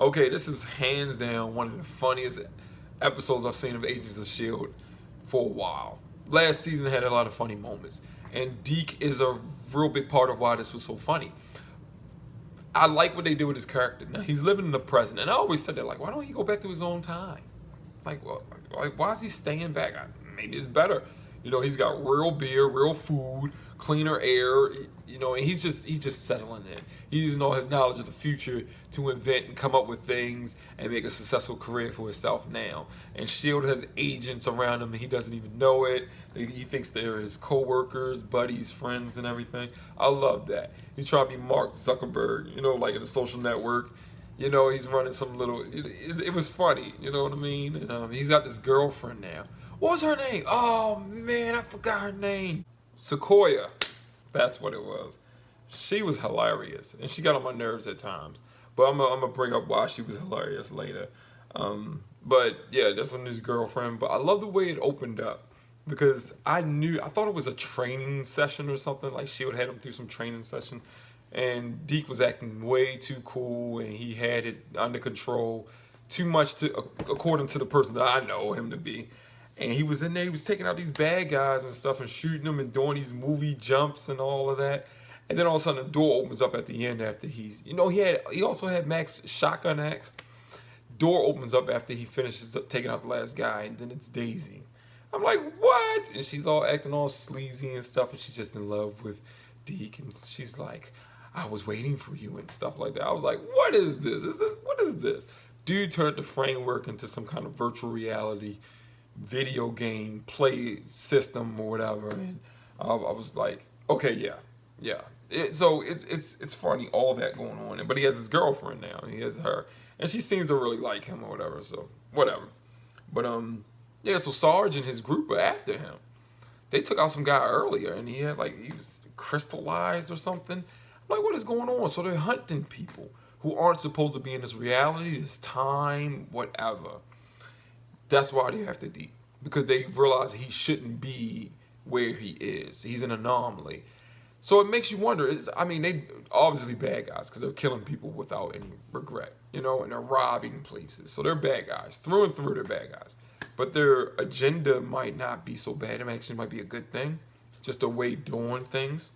Okay, this is hands down one of the funniest episodes I've seen of Agents of S.H.I.E.L.D. for a while. Last season had a lot of funny moments, and Deke is a real big part of why this was so funny. I like what they do with his character. Now, he's living in the present, and I always said that, like, why don't he go back to his own time? Like, well, like, why is he staying back? Maybe it's better. You know, he's got real beer, real food, cleaner air. You know, and he's just settling in. He's using all his knowledge of the future to invent and come up with things and make a successful career for himself now. And Shield has agents around him, and he doesn't even know it. He thinks they're his co-workers, buddies, friends, and everything. I love that. He's trying to be Mark Zuckerberg, you know, like in a social network. You know, he's running some little. It was funny. You know what I mean? And he's got this girlfriend now. What was her name? Oh man, I forgot her name. Sequoia. That's what it was. She was hilarious, and she got on my nerves at times. But I'm gonna bring up why she was hilarious later. But yeah, that's his girlfriend. But I love the way it opened up because I thought it was a training session or something. Like she would have him through some training session, and Deke was acting way too cool, and he had it under control. Too much to according to the person that I know him to be. And he was in there, he was taking out these bad guys and stuff and shooting them and doing these movie jumps and all of that. And then all of a sudden the door opens up at the end after he also had Max shotgun axe. Door opens up after he finishes up taking out the last guy, and then it's Daisy. I'm like, what? And she's all acting all sleazy and stuff, and she's just in love with Deke, and she's like, I was waiting for you and stuff like that. I was like, what is this? What is this? Dude turned the framework into some kind of virtual reality video game play system or whatever, and I was like, okay, yeah. So it's funny, all that going on, but he has his girlfriend now, and he has her, and she seems to really like him or whatever. So whatever, but yeah. So Sarge and his group are after him. They took out some guy earlier, and he was crystallized or something. I'm like, what is going on? So they're hunting people who aren't supposed to be in this reality, this time, whatever. That's why they have to Deke, because they realize he shouldn't be where he is. He's an anomaly. So it makes you wonder. They obviously bad guys because they're killing people without any regret, you know, and they're robbing places. So they're bad guys. Through and through, they're bad guys. But their agenda might not be so bad. It actually might be a good thing. Just a way of doing things.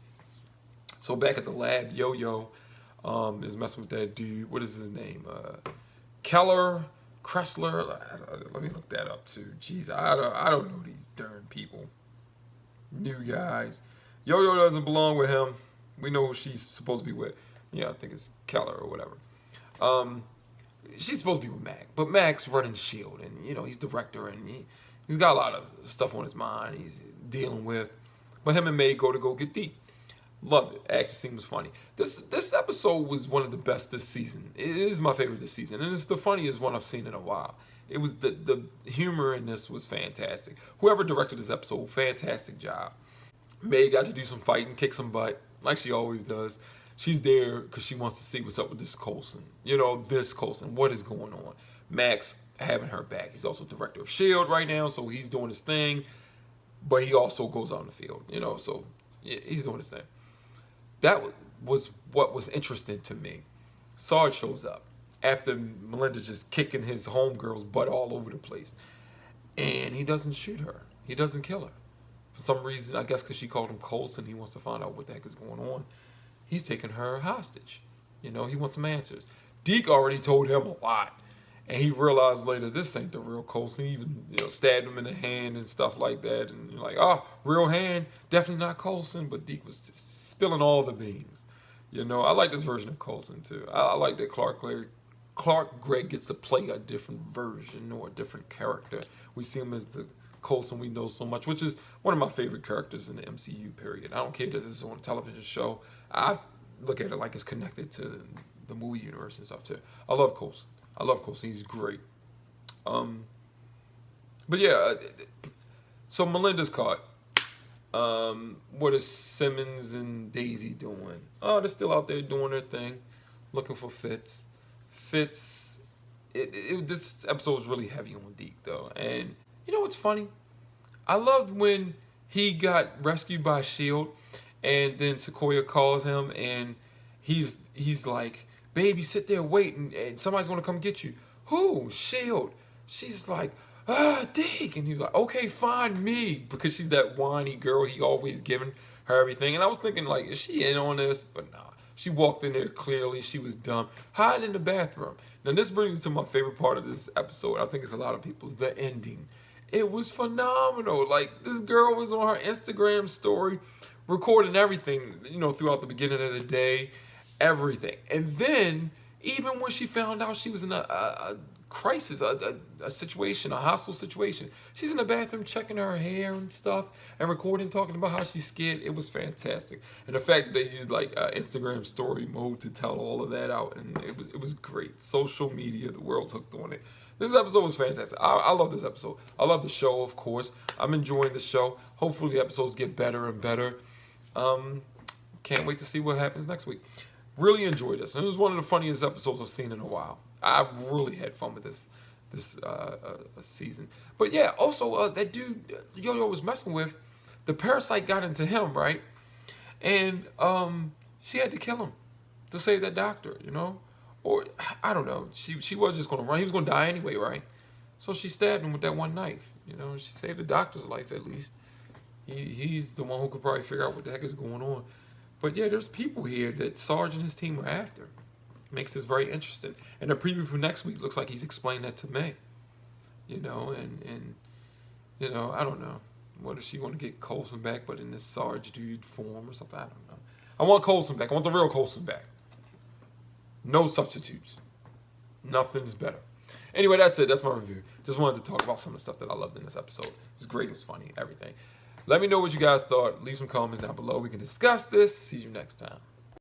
So back at the lab, Yo-Yo is messing with that dude. What is his name? Keller Kressler. Let me look that up too. Jeez, I don't know these darn people. New guys. Yo-Yo doesn't belong with him. We know who she's supposed to be with. Yeah, I think it's Keller or whatever. She's supposed to be with Mac, but Mac's running S.H.I.E.L.D. and you know he's director and he's got a lot of stuff on his mind he's dealing with. But him and May go get Deke. Loved it. Action scene was funny. This episode was one of the best this season. It is my favorite this season, and it's the funniest one I've seen in a while. It was the humor in this was fantastic. Whoever directed this episode, fantastic job. May got to do some fighting, kick some butt, like she always does. She's there because she wants to see what's up with this Coulson. You know, this Coulson. What is going on? Max having her back. He's also director of S.H.I.E.L.D. right now, so he's doing his thing. But he also goes out in the field, you know, so yeah, he's doing his thing. That was what was interesting to me. Sarge shows up after Melinda's just kicking his homegirl's butt all over the place. And he doesn't shoot her. He doesn't kill her. For some reason, I guess because she called him Coulson, he wants to find out what the heck is going on. He's taking her hostage. You know, he wants some answers. Deke already told him a lot. And he realized later, this ain't the real Coulson. He even stabbed him in the hand and stuff like that. And you're like, oh, real hand, definitely not Coulson. But Deke was just spilling all the beans. You know, I like this version of Coulson too. I like that Clark Gregg gets to play a different version or a different character. We see him as the Coulson we know so much, which is one of my favorite characters in the MCU period. I don't care that this is on a television show. I look at it like it's connected to the movie universe and stuff too. I love Coulson. He's great. But yeah, so Melinda's caught. What is Simmons and Daisy doing? Oh, they're still out there doing their thing, looking for Fitz. This episode was really heavy on Deke though, and you know what's funny? I loved when he got rescued by S.H.I.E.L.D. and then Sequoia calls him and he's like, baby, sit there, wait, and somebody's gonna come get you. Who? Shield. She's like, Deke. And he's like, okay, fine, me. Because she's that whiny girl he always giving her everything. And I was thinking, like, is she in on this? But nah. She walked in there clearly. She was dumb. Hiding in the bathroom. Now, this brings me to my favorite part of this episode. I think it's a lot of people's. The ending. It was phenomenal. Like, this girl was on her Instagram story recording everything, throughout the beginning of the day, everything. And then, even when she found out she was in a crisis, a situation, a hostile situation, she's in the bathroom checking her hair and stuff and recording, talking about how she's scared. It was fantastic. And the fact that they used like Instagram story mode to tell all of that out, and it was great. Social media, the world's hooked on it. This episode was fantastic. I love this episode. I love the show, of course. I'm enjoying the show. Hopefully the episodes get better and better. Can't wait to see what happens next week. Really enjoyed this. And it was one of the funniest episodes I've seen in a while. I've really had fun with this season. But yeah, also that dude Yo-Yo was messing with, the parasite got into him, right? And she had to kill him to save that doctor, Or, I don't know. She was just going to run. He was going to die anyway, right? So she stabbed him with that one knife. She saved the doctor's life at least. He's the one who could probably figure out what the heck is going on. But yeah, there's people here that Sarge and his team are after. Makes this very interesting. And the preview for next week looks like he's explained that to May. And I don't know. What if she want to get Coulson back, but in this Sarge dude form or something? I don't know. I want Coulson back. I want the real Coulson back. No substitutes. Nothing's better. Anyway, that's it. That's my review. Just wanted to talk about some of the stuff that I loved in this episode. It was great. It was funny. Everything. Let me know what you guys thought. Leave some comments down below. We can discuss this. See you next time.